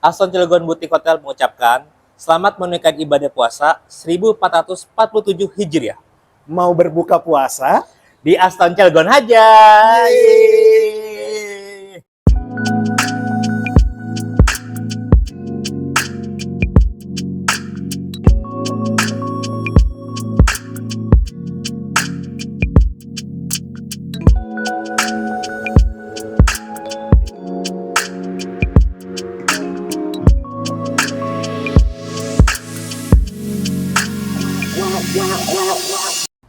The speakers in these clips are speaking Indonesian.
Aston Cilegon Boutique Hotel mengucapkan selamat menunaikan ibadah puasa 1447 Hijriah. Mau berbuka puasa Di Aston Cilegon aja. Yeay.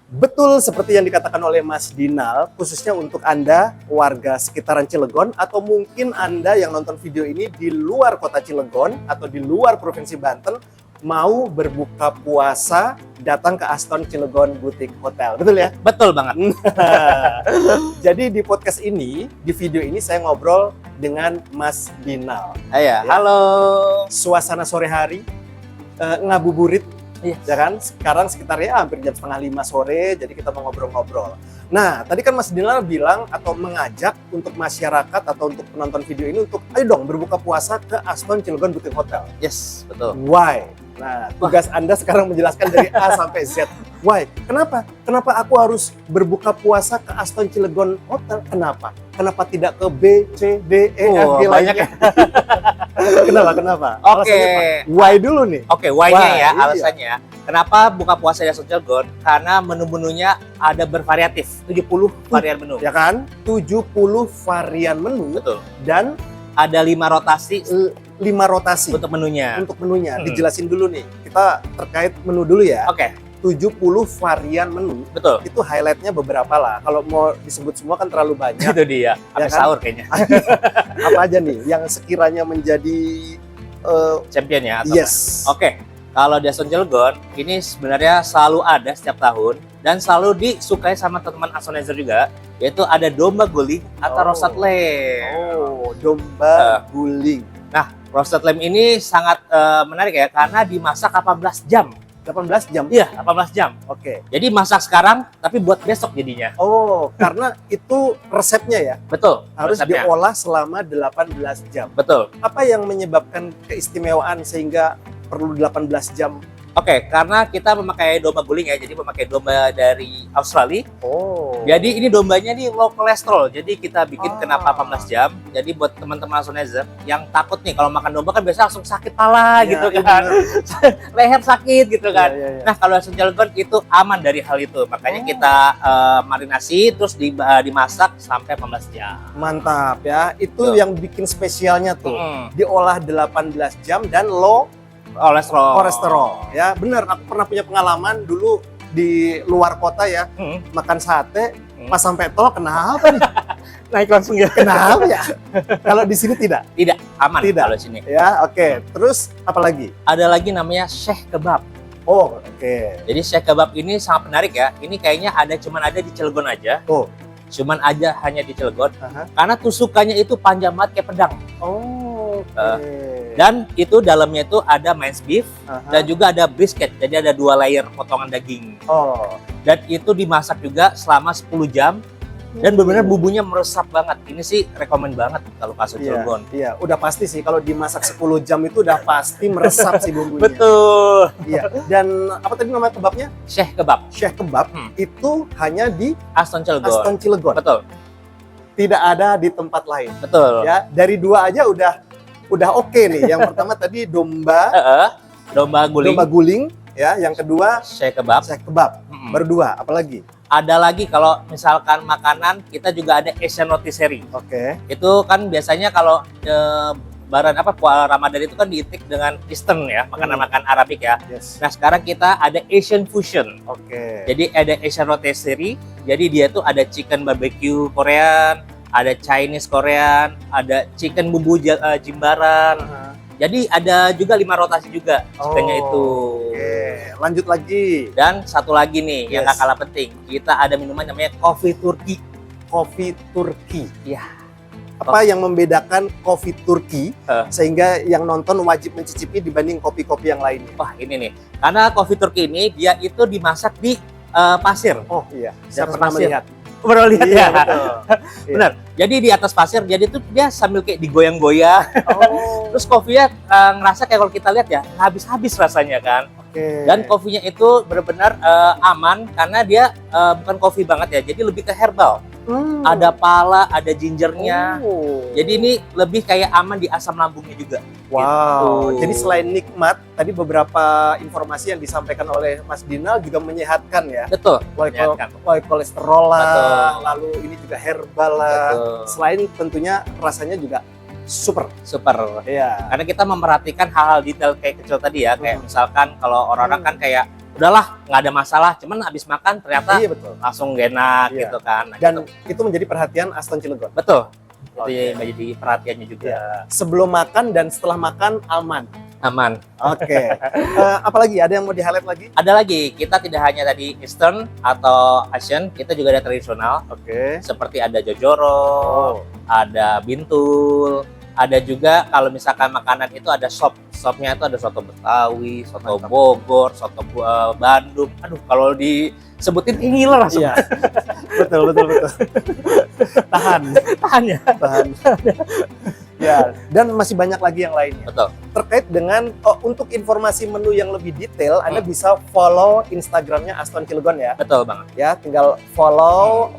Betul seperti yang dikatakan oleh Mas Dinal, khususnya untuk Anda warga sekitaran Cilegon atau mungkin Anda yang nonton video ini di luar kota Cilegon atau di luar Provinsi Banten mau berbuka puasa, datang ke Aston Cilegon Boutique Hotel. Betul ya? Betul banget. Jadi di podcast ini, di video ini saya ngobrol dengan Mas Dinal. Ya, halo. Suasana sore hari, ngabuburit. Iya. Ya kan, sekarang sekitarnya hampir jam 4:30 sore, jadi kita mau ngobrol-ngobrol. Nah, tadi kan Mas Dinal bilang atau mengajak untuk masyarakat atau untuk penonton video ini untuk ayo dong berbuka puasa ke Aston Cilegon Boutique Hotel. Yes, betul. Why? Nah, tugas Anda sekarang menjelaskan dari A sampai Z. Why? Kenapa? Kenapa aku harus berbuka puasa ke Aston Cilegon Hotel? Kenapa? Kenapa tidak ke B, C, D, E, F, G banyak lainnya? Kenapa? Oke. Alasannya apa? Why dulu nih? Oke, why-nya Why, ya, iya. alasannya. Kenapa buka puasa di Aston Cilegon? Karena menu-menunya ada bervariatif, 70 varian menu. Ya kan? 70 varian menu Betul. dan Ada 5 rotasi 5 rotasi untuk menunya. untuk menunya. Hmm. Dijelasin dulu nih. Kita terkait menu dulu ya. Oke, 70 varian menu. betul. Itu highlightnya beberapa lah. Kalau mau disebut semua kan terlalu banyak. Itu dia. Sampai kan? sahur kayaknya. Apa aja nih yang sekiranya menjadi Champion ya atau yes. Oke, kalau di Aston Cilegon ini sebenarnya selalu ada setiap tahun dan selalu disukai sama teman-teman Astonizer juga, yaitu ada domba guling atau Oh. roasted lamb. Oh, domba guling. Nah, roasted lamb ini sangat menarik ya karena dimasak 18 jam. 18 jam. Iya, 18 jam. Oke. Jadi masak sekarang tapi buat besok jadinya. Oh, karena itu resepnya ya. Betul. Harus resepnya. diolah selama 18 jam. Betul. Apa yang menyebabkan keistimewaan sehingga perlu 18 jam? Oke, karena kita memakai domba guling ya, jadi memakai domba dari Australia. Oh. Jadi ini dombanya nih low kolesterol. Jadi kita bikin kenapa Ah. 18 jam. Jadi buat teman-teman Astonizer yang takut nih kalau makan domba kan biasa langsung sakit pala Ya, gitu iya kan. bener. Leher sakit gitu kan. Ya, ya, ya. Nah, kalau Aston Cilegon itu aman dari hal itu. Makanya Oh. kita marinasi terus dimasak sampai 18 jam. Mantap ya. Itu Betul. yang bikin spesialnya tuh. Mm, Diolah 18 jam dan low kolesterol. Ya, bener. Aku pernah punya pengalaman dulu di luar kota ya, Mm, makan sate, Hmm. pas sampai tol kenapa nih? naik langsung ya. Kenapa ya? Kalau di sini tidak. Tidak, aman Tidak. kalau sini. Ya, oke. Terus apa lagi? Ada lagi namanya Sheikh Kebab. Oh, oke. Jadi Sheikh Kebab ini sangat menarik ya. Ini kayaknya cuman ada di Cilegon aja. Oh. Cuman aja hanya di Cilegon. Aha. Karena tusukannya itu panjang banget kayak pedang. Oh, oke. Dan itu dalamnya itu ada minced beef Aha. dan juga ada brisket. Jadi ada 2 layer potongan daging. Oh. Dan itu dimasak juga selama 10 jam. Dan benar-benar bumbunya meresap banget. Ini sih rekomen banget kalau Aston Iya, Cilegon. iya, udah pasti sih kalau dimasak 10 jam itu udah pasti meresap sih bumbunya. Betul. Iya. Dan apa tadi nama kebabnya? Sheikh Kebab, Syekh Kebab. Hmm. Itu hanya di Aston Cilegon. Aston Cilegon. Betul, Tidak ada di tempat lain. betul. Ya, dari 2 aja udah oke nih. Yang pertama tadi domba Domba guling, domba guling, ya. Yang kedua Sheikh Kebab. Syekh Kebab. Mm-mm. Berdua, apalagi? Ada lagi kalau misalkan makanan, kita juga ada Asian rotisserie. Oke. Itu kan biasanya kalau Ramadan itu kan diitik dengan Eastern ya, makanan-makanan Arabik ya. Yes. Nah, sekarang kita ada Asian fusion. Oke. Jadi ada Asian rotisserie. Jadi dia tuh ada chicken barbecue Korean, ada Chinese Korean, ada chicken bumbu jimbaran. Aha. Jadi ada juga 5 rotasi juga chickennya itu. Oke. Lanjut lagi. Dan satu lagi nih yang Yes. gak kalah penting, kita ada minuman namanya coffee Turki. Kopi Turki. Ya. Apa yang membedakan kopi Turki Eh. sehingga yang nonton wajib mencicipi dibanding kopi-kopi yang lainnya? Wah, ini nih. Karena coffee Turki ini dia itu dimasak di pasir. Oh iya, Dan saya pernah pasir. melihat. Pernah lihat Iya, ya? betul. Benar. Jadi di atas pasir, jadi tuh dia sambil kayak digoyang-goyang. Oh, Terus kopinya ngerasa kayak kalau kita lihat ya, nggak habis-habis rasanya kan. oke. Dan kopinya itu benar-benar aman karena dia bukan kopi banget ya, jadi lebih ke herbal. Ada pala, ada gingernya. Oh. Jadi ini lebih kayak aman di asam lambungnya juga. Wow. Gitu. Jadi selain nikmat, tadi beberapa informasi yang disampaikan oleh Mas Dinal juga menyehatkan ya. Betul. Low Menyehatkan. kolesterol lah, Betul. lalu ini juga herbal lah. Betul. Selain tentunya rasanya juga super. Super. Iya. Karena kita memperhatikan hal-hal detail kayak kecil tadi ya, kayak Hmm. misalkan kalau orang-orang kan kayak udahlah nggak ada masalah, cuman habis makan ternyata Iya betul. langsung gak enak Iya. gitu kan. Nah, Dan gitu. itu menjadi perhatian Aston Cilegon. Betul. Oke. Itu menjadi perhatiannya juga. Iya. Sebelum makan dan setelah makan aman. Aman. Oke. Apalagi ada yang mau di-highlight lagi? Ada lagi, kita tidak hanya tadi Eastern atau Asian, kita juga ada tradisional Oke. seperti ada jojoro, Oh. ada bintul, ada juga kalau misalkan makanan itu ada sop. Sopnya itu ada soto Betawi, soto Mantap. Bogor, soto Bandung. Aduh, kalau disebutin ngiler langsung. Iya. betul. Tahan. Tahan ya. Tahan. Ya, dan masih banyak lagi yang lainnya. Betul. Terkait dengan untuk informasi menu yang lebih detail, Anda bisa follow Instagramnya Aston Cilegon ya. Betul banget. Ya, tinggal follow,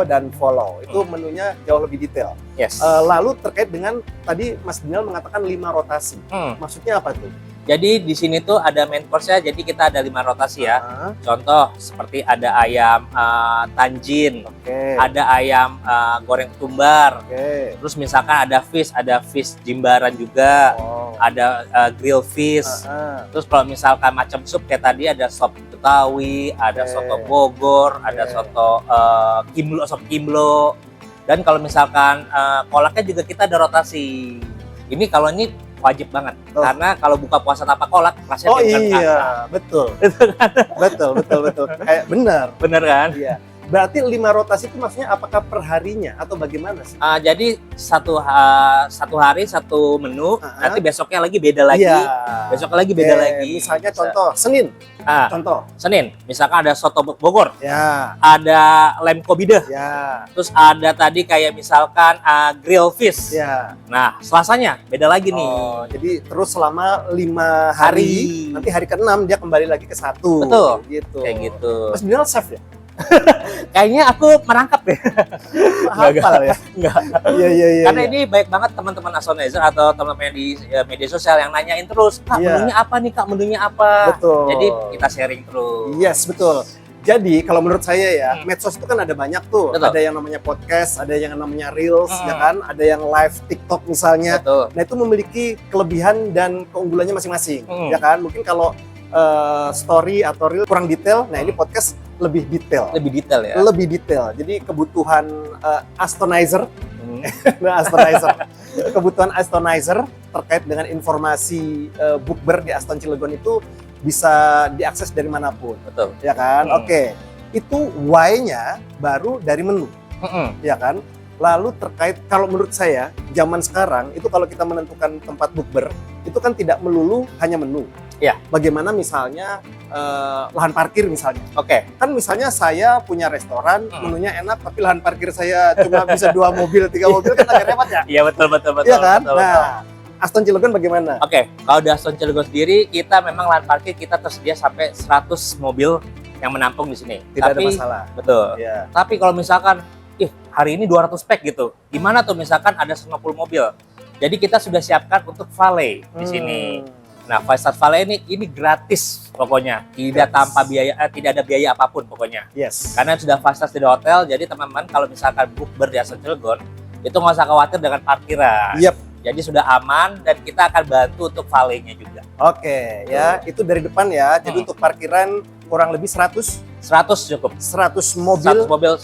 dan follow. Itu menunya jauh lebih detail. Yes. Lalu terkait dengan tadi Mas Dinal mengatakan 5 rotasi. Hmm. Maksudnya apa tuh? Jadi di sini tuh ada main course-nya, jadi kita ada 5 rotasi ya. Ah, Contoh seperti ada ayam tanjin, Oke. ada ayam goreng ketumbar. Oke. Terus misalkan ada fish jimbaran juga, Oh. ada grill fish. Ah, Terus kalau misalkan macam sup kayak tadi ada sop Betawi, ada Oke. soto Bogor, ada Oke. soto sop kimlo. Dan kalau misalkan kolaknya juga kita ada rotasi. Ini kalau ini wajib banget Oh. karena kalau buka puasa tanpa kolak rasanya Oh kayak bukan iya, kasa. betul. betul. Kayak benar. Bener kan? Iya. Berarti 5 rotasi itu maksudnya apakah per harinya atau bagaimana sih? Jadi satu hari satu menu, Ah. nanti besoknya lagi beda lagi. Iya. Besoknya lagi beda Oke, lagi. Misalnya Bisa. contoh Senin. Contoh. Senin, misalkan ada soto Bogor, Ya. ada lem kobide, Ya. terus ada tadi kayak misalkan grill fish. Ya. Nah, Selasanya beda lagi nih. Oh, jadi terus selama 5 hari. Nanti hari ke-6 dia kembali lagi ke 1. Betul. Gitu. Kayak gitu. Mas Dinal chef ya? Kayaknya aku merangkap deh. Hafal ya? Enggak. Iya. Karena ini baik banget teman-teman Astonizer atau teman-teman di media sosial yang nanyain terus, Kak, Iya. menunya apa nih, Kak? Menunya apa? Betul. Jadi kita sharing terus. Yes, betul. Jadi kalau menurut saya ya, Hmm. medsos itu kan ada banyak tuh. Betul. Ada yang namanya podcast, ada yang namanya reels, Hmm. ya kan? Ada yang live TikTok misalnya. Betul. Nah, itu memiliki kelebihan dan keunggulannya masing-masing, Hmm. ya kan? Mungkin kalau story atau reel kurang detail, nah ini podcast lebih detail. Lebih detail ya. Lebih detail. Jadi kebutuhan Astonizer, Hmm. nah, Astonizer. Kebutuhan Astonizer terkait dengan informasi bukber di Aston Cilegon itu bisa diakses dari manapun, Betul. ya kan? Hmm. Oke. Itu why-nya baru dari menu, Mm-mm. ya kan? Lalu terkait kalau menurut saya zaman sekarang itu kalau kita menentukan tempat bukber itu kan tidak melulu hanya menu. Iya. Bagaimana misalnya lahan parkir misalnya. Oke. Kan misalnya saya punya restoran, Hmm. menunya enak tapi lahan parkir saya cuma bisa 2 mobil, 3 mobil kan agak repot ya. Iya, betul. Iya kan? betul. Nah, Aston Cilegon bagaimana? Oke, kalau di Aston Cilegon sendiri, kita memang lahan parkir kita tersedia sampai 100 mobil yang menampung di sini. Tidak ada Tapi, masalah. betul. Ya. Tapi kalau misalkan, hari ini 200 pack gitu, gimana tuh misalkan ada 150 mobil? Jadi kita sudah siapkan untuk valet di sini. Nah, 5-star valet ini gratis pokoknya, tidak Yes. tanpa biaya, tidak ada biaya apapun pokoknya. Yes. Karena sudah 5-star di hotel, jadi teman-teman kalau misalkan bukber di Aston Cilegon, itu nggak usah khawatir dengan parkiran. Yep. Jadi sudah aman dan kita akan bantu untuk valetnya juga. Oke, ya, itu dari depan ya. Jadi Hmm. untuk parkiran kurang lebih 100 cukup. 100 100 mobil mobil.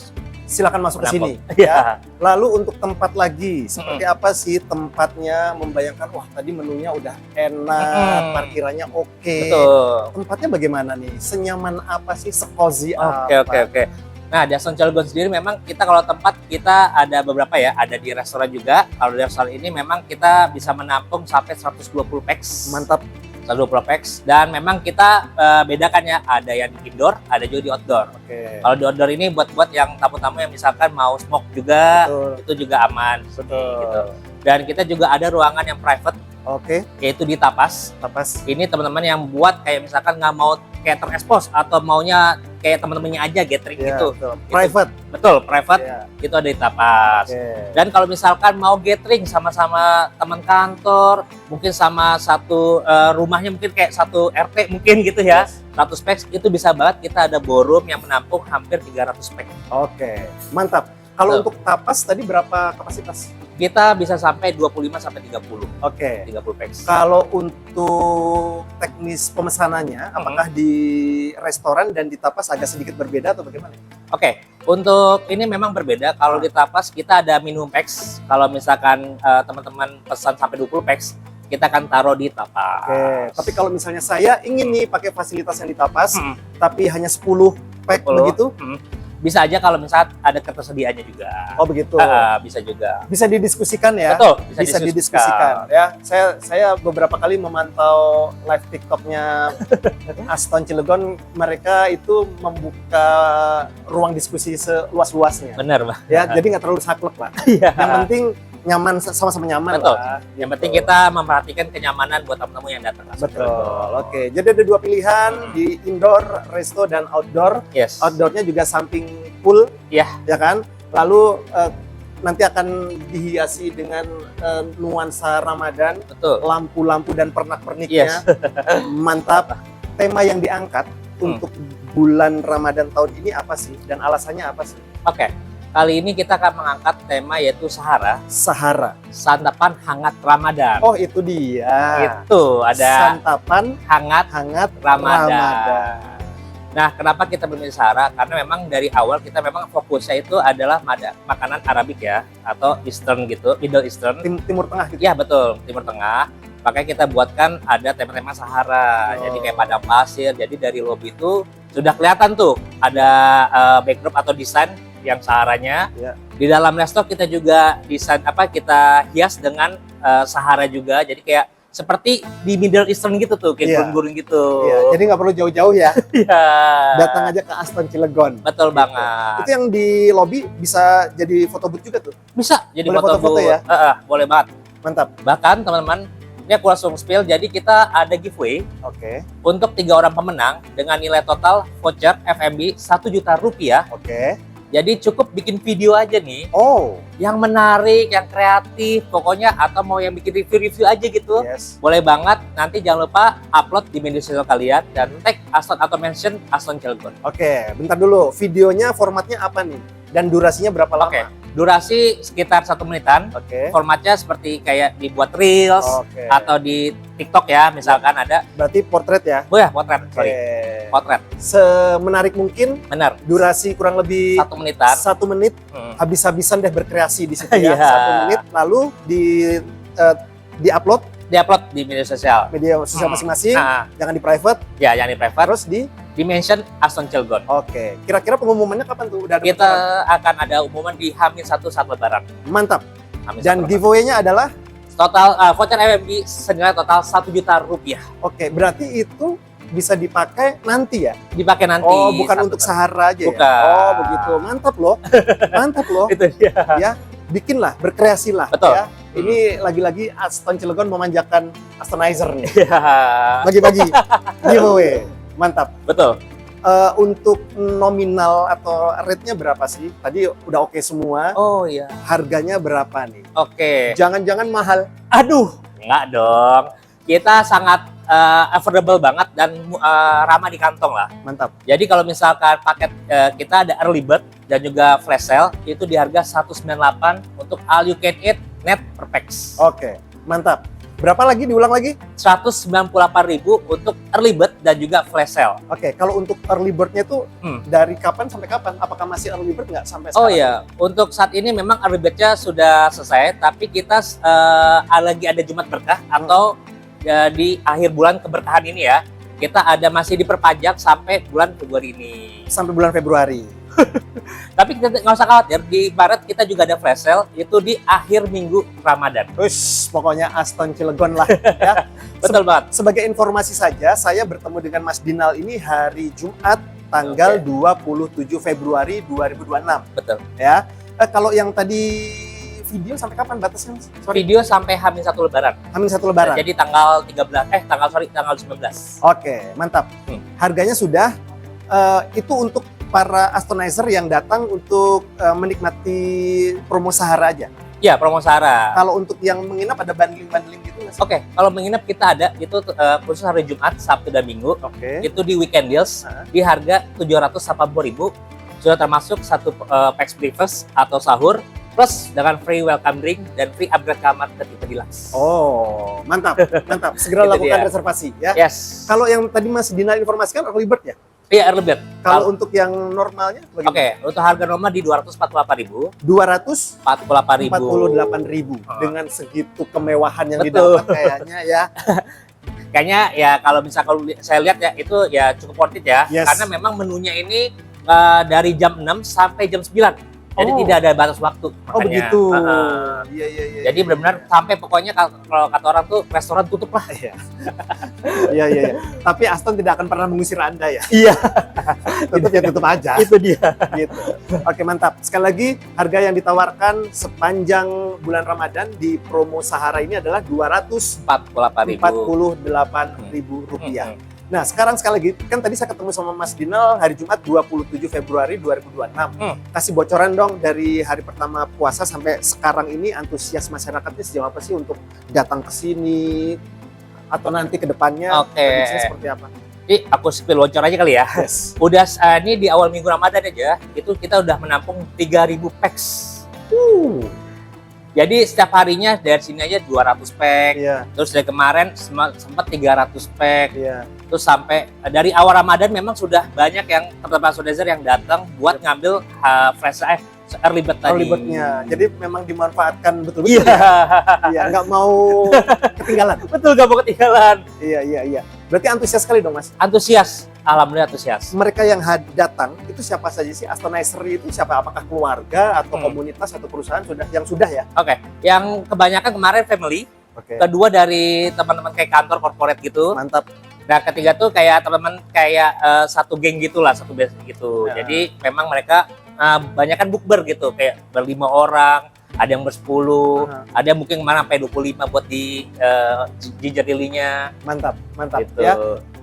silakan masuk ke sini. Menampung. Iya. Lalu untuk tempat lagi, seperti apa sih tempatnya? Membayangkan, wah tadi menunya udah enak, parkirannya oke. Betul. Tempatnya bagaimana nih? Senyaman apa sih? Sekozy Oke, apa? oke. Nah, di Aston Cilegon sendiri memang kita kalau tempat kita ada beberapa ya, ada di restoran juga. Kalau di restoran ini memang kita bisa menampung sampai 120 pax. Mantap. 120 packs. Dan memang kita bedakan ya, ada yang di indoor, ada juga di outdoor. Oke. Kalau di outdoor ini buat yang tamu-tamu yang misalkan mau smoke juga, Betul. itu juga aman. Betul. Gitu. Dan kita juga ada ruangan yang private, Oke. yaitu di tapas. Tapas. Ini teman-teman yang buat kayak misalkan nggak mau kayak terekspos atau maunya kayak teman-temannya aja gathering Iya, gitu. betul. Private. Betul, private Iya. itu ada di tapas. Oke. Dan kalau misalkan mau gathering sama-sama teman kantor, mungkin sama satu rumahnya mungkin kayak satu RT mungkin gitu ya. Yes. 100 packs itu bisa banget, kita ada ballroom yang menampung hampir 300 pack. Oke. Mantap. Kalau Betul. untuk tapas tadi berapa kapasitas? Kita bisa sampai 25 sampai 30. Oke. 30 packs. Kalau untuk teknis pemesanannya, apakah di restoran dan di tapas agak sedikit berbeda atau bagaimana? Oke, untuk ini memang berbeda. Kalau di tapas kita ada minimum packs. Kalau misalkan teman-teman pesan sampai 20 packs, kita akan taruh di tapas. Oke. Tapi kalau misalnya saya ingin nih pakai fasilitas yang di tapas, Hmm. tapi hanya 10 pack 10. begitu, Bisa aja kalau misalnya ada ketersediaannya juga. oh begitu. Bisa juga. Bisa didiskusikan ya. Betul, Bisa didiskusikan ya. Saya beberapa kali memantau live TikToknya Aston Cilegon, mereka itu membuka ruang diskusi seluas-luasnya. Benar, Bang. Ya, jadi nggak terlalu saklek lah. Iya. Yang penting nyaman, sama-sama nyaman Betul. lah. Yang penting kita memperhatikan kenyamanan buat tamu-tamu yang datang. Betul. Oke, jadi ada dua pilihan di indoor, resto dan outdoor. Yes. Outdoornya juga samping pool, Iya. ya kan? Lalu nanti akan dihiasi dengan nuansa Ramadan, Betul. lampu-lampu dan pernak-perniknya. Yes. Mantap. Tema yang diangkat untuk bulan Ramadan tahun ini apa sih? Dan alasannya apa sih? Oke. Kali ini kita akan mengangkat tema yaitu Sahara, Sahara. santapan hangat Ramadan. Oh, itu dia. Itu ada Santapan hangat Ramadan. Nah, kenapa kita memilih Sahara? Karena memang dari awal kita memang fokusnya itu adalah makanan Arabik ya, atau Eastern gitu, Middle Eastern. Timur Tengah gitu. Ya betul, Timur Tengah. Makanya kita buatkan ada tema-tema Sahara. Oh. Jadi kayak padang pasir. Jadi dari lobby itu sudah kelihatan tuh ada backdrop atau desain yang Saharanya. Ya. Di dalam resto kita juga desain kita hias dengan Sahara juga. Jadi kayak seperti di Middle Eastern gitu tuh, kayak Iya. gurun-gurun gitu. Iya, jadi nggak perlu jauh-jauh ya. Iya. Datang aja ke Aston Cilegon. Betul Gitu. banget. Itu yang di lobby bisa jadi foto booth juga tuh. Bisa jadi Boleh foto-foto booth. ya? Boleh banget. Mantap. Bahkan teman-teman, ini aku langsung spill. Jadi kita ada giveaway Oke. untuk 3 orang pemenang dengan nilai total voucher FMB Rp1.000.000. Oke. Jadi cukup bikin video aja nih, Oh, yang menarik, yang kreatif, pokoknya atau mau yang bikin review-review aja gitu. yes. Boleh banget. Nanti jangan lupa upload di media sosial kalian dan tag Aston atau mention Aston Cilegon. Oke, bentar dulu. Videonya formatnya apa nih? Dan durasinya berapa lama? Oke. Durasi sekitar 1 menitan. Oke. Formatnya seperti kayak dibuat reels Oke. atau di TikTok ya, misalkan ada. Berarti portrait ya? Oh ya, potret, Oke. sorry. Potret, Semenarik mungkin, benar. durasi kurang lebih 1 menitan. 1 menit, Hmm. habis-habisan deh berkreasi di situ Iya. ya. 1 menit, lalu di-upload Di-upload di media sosial. media sosial Hmm. masing-masing, Nah, jangan di private, ya yang di private, terus di mention Aston Cilegon. Oke. Kira-kira pengumumannya kapan tuh? Udah ada Kita bocoran? akan ada umuman di H-1 saat lebaran. Mantap. H-1 Dan lebaran. giveaway-nya adalah Total voucher FMB senilai total Rp1.000.000. oke, berarti itu bisa dipakai nanti ya? Dipakai nanti. Oh, bukan saat untuk lebaran. Sahara aja ya? Bukan. Oh, begitu. Mantap loh. Mantap loh. Itu dia. Ya, bikinlah, berkreasilah. Betul. Ya. Ini lagi-lagi Aston Cilegon memanjakan Astonizer nih. Iya. Bagi-bagi giveaway. Mantap. Betul. Untuk nominal atau rate-nya berapa sih? Tadi udah oke semua. Oh iya. Harganya berapa nih? Oke. Jangan-jangan mahal. Aduh, enggak dong. Kita sangat affordable banget dan ramah di kantong lah. Mantap. Jadi kalau misalkan paket kita ada early bird dan juga flash sale itu di harga 198 untuk all you can eat net per pax. Oke, mantap. Berapa lagi? Diulang lagi? 198.000 untuk early bird dan juga flash sale. Oke, kalau untuk early bird-nya tuh dari kapan sampai kapan? Apakah masih early bird nggak sampai Oh sekarang? iya, untuk saat ini memang early bird-nya sudah selesai, tapi kita lagi ada Jumat Berkah atau di akhir bulan keberkahan ini ya, kita ada masih diperpanjang sampai bulan Februari ini. Sampai bulan Februari. Tapi kita nggak usah khawatir, di Maret kita juga ada flash sale, itu di akhir minggu Ramadan. Terus pokoknya Aston Cilegon lah ya. Betul banget. Sebagai informasi saja, saya bertemu dengan Mas Dinal ini hari Jumat tanggal 27 Februari 2026 Betul. ya. Kalau yang tadi video sampai kapan batasnya, Mas? Sorry. Video sampai H-1 Lebaran. H-1 Lebaran. Jadi tanggal 19. Oke, mantap. Harganya sudah itu untuk para Astonizer yang datang untuk menikmati promo Sahara aja. Ya, promo Sahara. Kalau untuk yang menginap ada bundling-bundling gitu nggak sih? Oke, kalau menginap kita ada itu khusus hari Jumat, Sabtu dan Minggu. Oke. Itu di weekend deals di harga 780.000. Sudah termasuk satu pax breakfast atau sahur plus dengan free welcome drink dan free upgrade kamar ke tipe deluxe. Oh, mantap, mantap. Segera Itu lakukan dia. reservasi ya. Yes. Kalau yang tadi Mas Dina informasikan early bird ya? Iya, early bird. Kalau untuk yang normalnya bagaimana? Oke, untuk harga normal di 248.000, 248.000 dengan segitu kemewahan yang Betul. didapat kayaknya ya. Kayaknya ya kalau saya lihat ya itu ya cukup worth it ya. Yes. Karena memang menunya ini dari jam 6 sampai jam 9. Jadi Oh. tidak ada batas waktu. Oh makanya. begitu. Heeh. Iya iya iya. Jadi benar-benar sampai pokoknya kalau kata orang tuh restoran tutup lah. Iya. Iya iya iya. Tapi Aston tidak akan pernah mengusir Anda ya. Iya. Tutup ya tutup aja. Itu dia. Gitu. Oke, mantap. Sekali lagi harga yang ditawarkan sepanjang bulan Ramadan di promo Sahara ini adalah 48.000. Rp248.000. Nah, sekarang sekali lagi, kan tadi saya ketemu sama Mas Dinal hari Jumat 27 Februari 2026. Kasih bocoran dong dari hari pertama puasa sampai sekarang ini antusias masyarakatnya sejauh apa sih untuk datang ke sini atau nanti ke depannya Oke. prediksinya seperti apa? Jadi aku spill bocor aja kali ya. Yes. Udah ini di awal minggu Ramadan aja, itu kita udah menampung 3.000 packs. Jadi setiap harinya dari sini aja 200 pack. Iya, Terus dari kemarin sempat 300 pack. iya. Terus sampai dari awal Ramadan memang sudah banyak yang teman-teman Astonizer yang datang buat ngambil flash early bird tadi. Early bird-nya. Jadi memang dimanfaatkan betul-betul. Iya. Iya, nggak mau ketinggalan. Betul, gak mau ketinggalan. Iya, iya, iya. Berarti antusias sekali dong, Mas. Antusias. Alhamdulillah antusias. Mereka yang datang itu siapa saja sih? Astonizer itu siapa? Apakah keluarga atau komunitas atau perusahaan yang sudah ya? Oke. Yang kebanyakan kemarin family. Oke. Kedua dari teman-teman kayak kantor corporate gitu. Mantap. Nah, ketiga tuh kayak teman-teman kayak satu geng gitulah, satu base gitu. Ya. Jadi memang mereka banyak kan bukber gitu, kayak ber-5 orang, ada yang ber-10, ada yang mungkin kemarin sampai 25 buat di ginger daily-nya. Mantap, mantap Gitu. ya.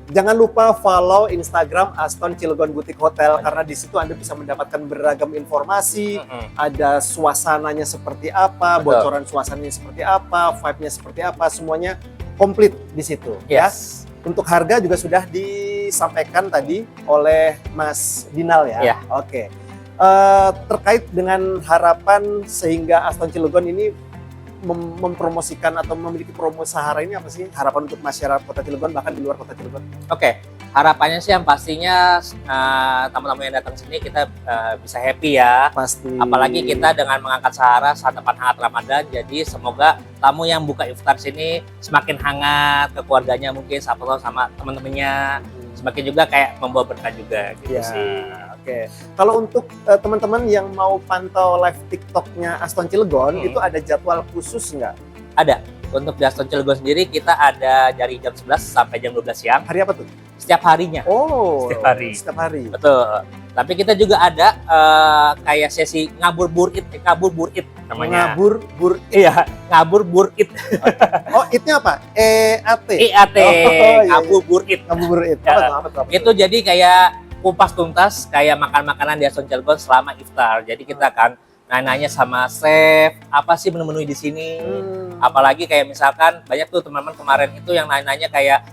Jangan lupa follow Instagram Aston Cilegon Boutique Hotel karena di situ Anda bisa mendapatkan beragam informasi, ada suasananya seperti apa, Betul. bocoran suasananya seperti apa, vibe-nya seperti apa, semuanya komplit di situ ya. Yes. Untuk harga juga sudah disampaikan tadi oleh Mas Dinal ya. Iya. Oke. Terkait dengan harapan sehingga Aston Cilegon ini mempromosikan atau memiliki promo Sahara ini apa sih harapan untuk masyarakat Kota Cilegon bahkan di luar Kota Cilegon? Oke, harapannya sih yang pastinya tamu-tamu yang datang sini kita bisa happy ya. Pasti. Apalagi kita dengan mengangkat Sahara santapan hangat Ramadan, jadi semoga tamu yang buka iftar sini semakin hangat ke keluarganya mungkin sama teman-temannya, semakin juga kayak membawa berkah juga gitu Ya, sih. oke. Kalau untuk teman-teman yang mau pantau live TikToknya Aston Cilegon itu ada jadwal khusus nggak? Ada. Untuk di Aston Cilegon sendiri kita ada dari jam 11 sampai jam 12 siang Hari apa tuh? setiap harinya. Oh, Setiap hari. Setiap hari. Betul. Tapi kita juga ada kayak sesi ngabur burit namanya. Ngabur bur. Iya, ngabur burit. Oh, itnya apa? EAT. IAT, Oh, iya, ngabur burit. Ngabur burit. Ya. Apa tuh? Itu jadi kayak kupas tuntas kayak makan makanan di Aston Cilegon selama iftar. Jadi kita akan nanya sama chef apa sih menu-menu di sini. Apalagi kayak misalkan banyak tuh teman-teman kemarin itu yang nanya kayak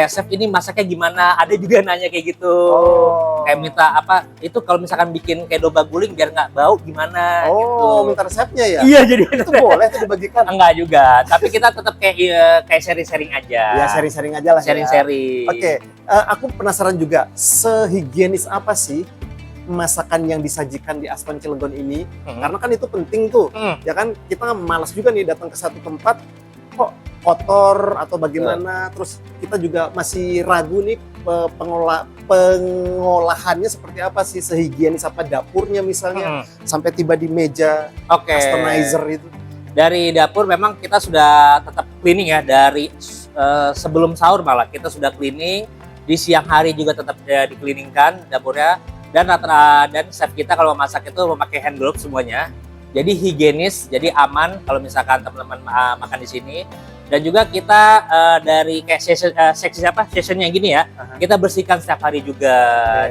chef ini masaknya gimana? Ada juga nanya kayak gitu. Oh. Kayak minta apa? Itu kalau misalkan bikin kayak domba guling biar nggak bau gimana gitu. Oh, minta resepnya ya? Iya, jadi Itu boleh tuh dibagikan. enggak juga, tapi kita tetap kayak sharing-sharing aja. Ya, sharing-sharing aja lah. Sharing-sharing. Oke, aku penasaran juga, sehigienis apa sih masakan yang disajikan di Aston Cilegon ini? Karena kan itu penting tuh, ya kan kita malas juga nih datang ke satu tempat kok kotor atau bagaimana, terus kita juga masih ragu nih pengolahannya seperti apa sih, sehigienis apa dapurnya misalnya, sampai tiba di meja Oke. Astonizer itu. Dari dapur memang kita sudah tetap cleaning ya dari sebelum sahur malah kita sudah cleaning, di siang hari juga tetap di cleaningkan dapurnya, dan dan chef kita kalau masak itu memakai hand gloves semuanya. Jadi higienis, jadi aman kalau misalkan teman-teman makan di sini. Dan juga kita dari kayak sessionnya gini ya, kita bersihkan setiap hari juga.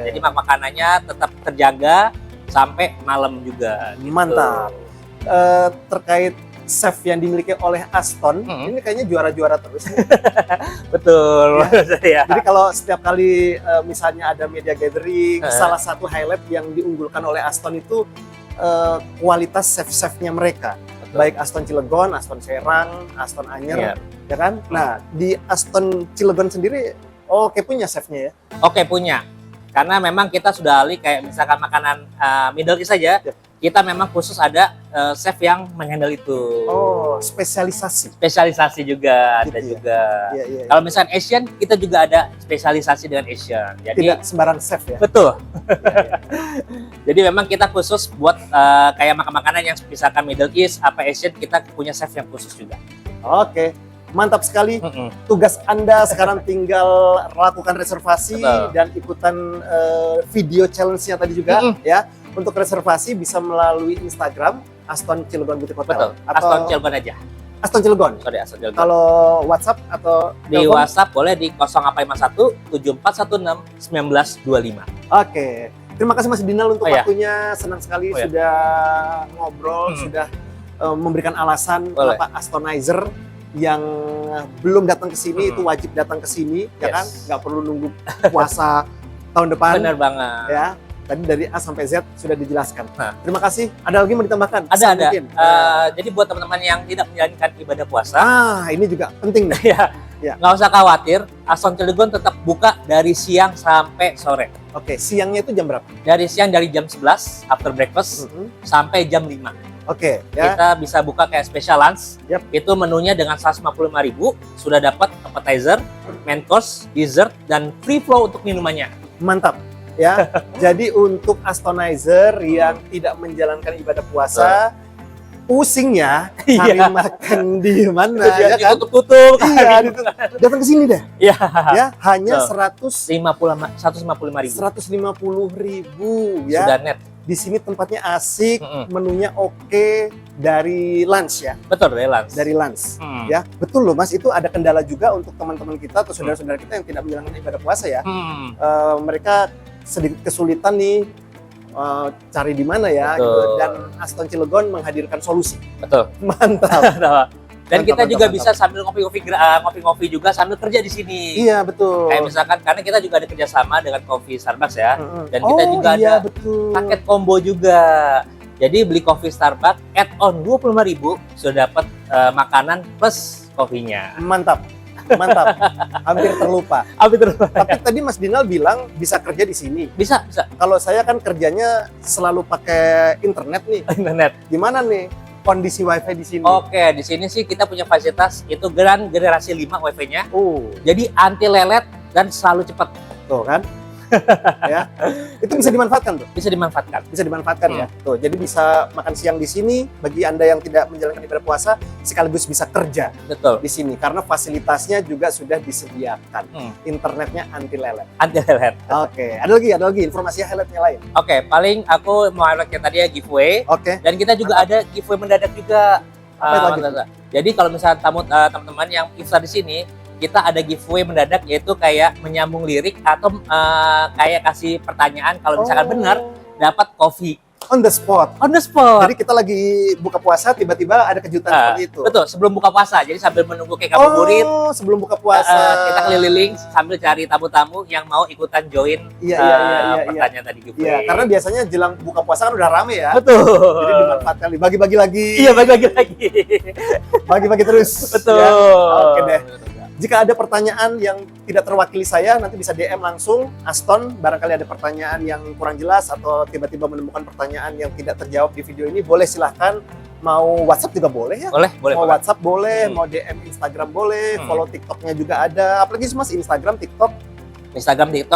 Jadi makanannya tetap terjaga sampai malam juga. Gitu. Mantap. Terkait chef yang dimiliki oleh Aston, ini kayaknya juara-juara terus. Betul. Ya. Jadi kalau setiap kali misalnya ada media gathering, salah satu highlight yang diunggulkan oleh Aston itu kualitas chef-chefnya mereka. Baik Aston Cilegon, Aston Serang, Aston Anyer, ya kan? Nah, di Aston Cilegon sendiri, oke punya chefnya ya? Oke punya, karena memang kita sudah ahli kayak misalkan makanan Middle East saja, kita memang khusus ada chef yang menghandle itu. Oh, spesialisasi. Spesialisasi juga gitu ada ya? juga. Iya. Kalau misalkan Asian, kita juga ada spesialisasi dengan Asian. Jadi tidak sembarang chef ya? betul. Jadi memang kita khusus buat kayak makanan yang misalkan Middle East, apa Asian, kita punya chef yang khusus juga. Oke, mantap sekali. Tugas Anda sekarang tinggal lakukan reservasi dan ikutan video challenge-nya tadi juga ya. Untuk reservasi bisa melalui Instagram Aston Cilegon Boutique Hotel. Betul, Aston Cilegon aja. Aston Cilegon. Sorry, Aston Cilegon. Kalau WhatsApp atau di telepon? WhatsApp boleh di 0851 7416 1925. Oke. Terima kasih Mas Dinal untuk Oh, ya. waktunya. Senang sekali Oh, ya. sudah ngobrol, sudah memberikan alasan kenapa Astonizer yang belum datang ke sini itu wajib datang ke sini, ya kan? Nggak perlu nunggu puasa tahun depan. Benar banget. Ya. Tadi dari A sampai Z sudah dijelaskan. Terima kasih. Ada lagi mau ditambahkan? Ada. Mungkin? Jadi buat teman-teman yang tidak menjalankan ibadah puasa, Ini juga penting nih. ya, nggak usah khawatir. Aston Cilegon tetap buka dari siang sampai sore. Oke, siangnya itu jam berapa? Dari siang dari jam 11 after breakfast sampai jam 5. Oke, ya. Kita bisa buka kayak special lunch. Yap. Itu menunya dengan 155.000 sudah dapat appetizer, main course, dessert, dan free flow untuk minumannya. Mantap. Ya, jadi untuk Astonizer yang tidak menjalankan ibadah puasa, pusingnya cari makan di mana ya kan? Tutup. Iya, datang ke sini deh. Iya. Ya, hanya 155.000. 150.000 ya. Sudah net. Di sini tempatnya asik, menunya oke, dari lunch ya. Betul, dari lunch. Dari lunch. Ya, betul loh Mas, itu ada kendala juga untuk teman-teman kita atau saudara-saudara kita yang tidak menjalankan ibadah puasa ya. Mereka sedikit kesulitan nih cari di mana ya gitu. Dan Aston Cilegon menghadirkan solusi. Betul. Mantap. Dan kita juga bisa sambil ngopi-ngopi juga sambil kerja di sini. Iya, betul. Kayak misalkan karena kita juga ada kerjasama dengan Coffee Starbucks ya. Dan kita juga ada paket combo juga. Jadi beli Coffee Starbucks add-on 25.000 sudah dapat makanan plus kopinya. Mantap. Hampir terlupa. Tapi tadi Mas Dinal bilang bisa kerja di sini. Bisa. Kalau saya kan kerjanya selalu pakai internet nih. Internet. Gimana nih kondisi WiFi di sini? Oke, di sini sih kita punya fasilitas itu generasi 5 WiFi-nya. Jadi anti lelet dan selalu cepat. Tuh kan? Ya. Itu bisa dimanfaatkan tuh. Bisa dimanfaatkan. Bisa dimanfaatkan ya. Tuh, jadi bisa makan siang di sini bagi Anda yang tidak menjalankan ibadah puasa sekaligus bisa kerja. Betul. Di sini karena fasilitasnya juga sudah disediakan. Internetnya anti lelet. Anti lelet. Oke, ada lagi informasi highlightnya lain. Oke, paling aku mau highlight yang tadi ya giveaway. Oke. Dan kita juga ada giveaway mendadak juga. Apa itu? Jadi kalau misalnya teman-teman yang iftar di sini, kita ada giveaway mendadak yaitu kayak menyambung lirik atau kayak kasih pertanyaan kalau misalkan benar dapat kopi on the spot. Jadi kita lagi buka puasa tiba-tiba ada kejutan seperti itu. Betul, sebelum buka puasa. Jadi sambil menunggu kayak ngabuburit. Sebelum buka puasa. Kita keliling sambil cari tamu-tamu yang mau ikutan join pertanyaan tadi giveaway. Iya, karena biasanya jelang buka puasa kan udah rame ya. Betul. Jadi dimanfaatkan, bagi-bagi lagi. Iya, bagi-bagi lagi. Bagi-bagi terus. Betul. Ya. Oke deh. Jika ada pertanyaan yang tidak terwakili saya, nanti bisa DM langsung Aston. Barangkali ada pertanyaan yang kurang jelas atau tiba-tiba menemukan pertanyaan yang tidak terjawab di video ini, boleh silahkan. Mau WhatsApp juga boleh ya? Boleh. Mau WhatsApp boleh, mau DM Instagram boleh, follow TikToknya juga ada. Apalagi Mas, Instagram, TikTok,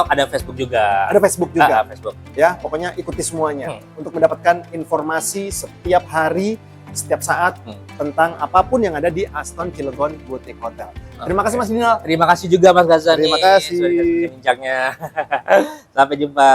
ada Facebook juga. Ada Facebook juga. Facebook. Ya, pokoknya ikuti semuanya untuk mendapatkan informasi setiap hari setiap saat tentang apapun yang ada di Aston Cilegon Boutique Hotel. Terima kasih Mas Dinal. Terima kasih juga Mas Ghazani. Terima kasih. Sudah bincangnya. Sampai jumpa.